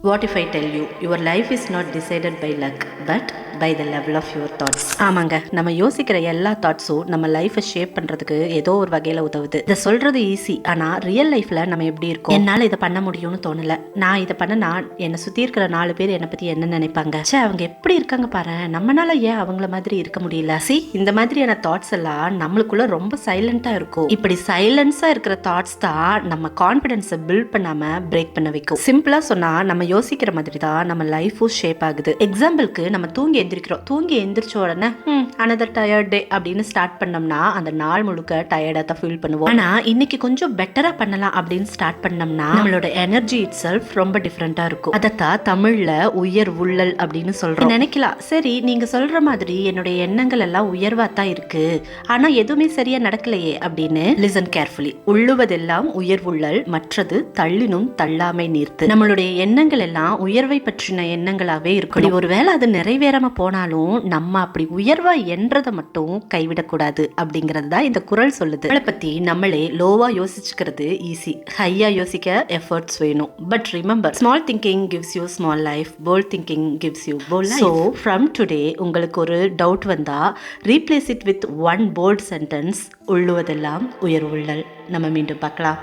What if I tell you, your life is not decided by luck, but by the level of your thoughts. ஆமாங்க, நம்ம யோசிக்கிற எல்லா தாட்ஸும் நம்ம லைஃபை shape பண்ணுறதுக்கு ஏதோ ஒரு வகையில் உதவுது. இதை சொல்கிறது ஈஸி, ஆனால் ரியல் லைஃப்பில் நம்ம எப்படி இருக்கோம்? என்னால் இதை பண்ண முடியும்னு தோணலை, நான் இதை பண்ண என்னை சுற்றி இருக்கிற 4 பேர் என்னை பற்றி என்ன நினைப்பாங்க, சே அவங்க எப்படி இருக்காங்க பாரு, நம்மளால ஏன் அவங்கள மாதிரி இருக்க முடியல. இந்த மாதிரியான தாட்ஸ் எல்லாம் நம்மளுக்குள்ள ரொம்ப சைலண்டாக இருக்கும். இப்படி சைலன்ஸாக இருக்கிற தாட்ஸ் தான் நம்ம கான்ஃபிடென்ஸை பில்ட் பண்ணாமல் பிரேக் பண்ண வைக்கும். சிம்பிளாக சொன்னால் நம்ம யோசிக்கிற மாதிரி தான் நம்ம லைஃபும் ஷேப் ஆகுது. எக்ஸாம்பிளுக்கு நம்ம தூங்கி எந்திரிச்ச உடனே another tired day அப்படின்னு ஸ்டார்ட் பண்ணோம்னா அந்த நாள் முழுக்க டயர்டா தான் ஃபீல் பண்ணுவோம். ஆனா இன்னைக்கு கொஞ்சம் பெட்டரா பண்ணலாம் அப்படின்னு ஸ்டார்ட் பண்ணோம்னா நம்மளோட எனர்ஜி இட் செல்ஃப் ரொம்ப டிஃப்ரெண்டா இருக்கும். அதத்தான் தமிழ்ல உயர் உள்ளல் அப்படின்னு சொல்றோம். நினைக்கலாம், சரி நீங்க சொல்ற மாதிரி என்னுடைய எண்ணங்கள் எல்லாம் உயர்வா தான் இருக்கு, ஆனா எதுவுமே சரியா நடக்கலையே அப்படின்னு. Listen carefully. உள்ளுவதெல்லாம் உயர்வுள்ளல், மற்றது தள்ளினும் தள்ளாமை நீர்த்து. நம்மளுடைய எண்ணங்கள் எல்லாம் உயர்வை பற்றின எண்ணங்களாவே இருக்கும். ஒருவேளை அது நிறைவேறாம போனாலும் நம்ம அப்படி உயர்வா என்றதை மட்டும் கைவிடக்கூடாது அப்படிங்கிறது தான் இந்த குறள் சொல்லுது. நம்மளை பத்தி நம்மளே லோவா யோசிச்சுக்கிறது ஈஸி, ஹையா யோசிக்க எஃபர்ட்ஸ் வேணும். But remember, small thinking gives you small life, bold thinking gives you bold life. So from today உங்களுக்கு ஒரு டவுட் வந்தா replace it with one bold sentence, உள்ளுவதெல்லாம் உயர்வுள்ளல். நம்ம மீண்டும் பார்க்கலாம்.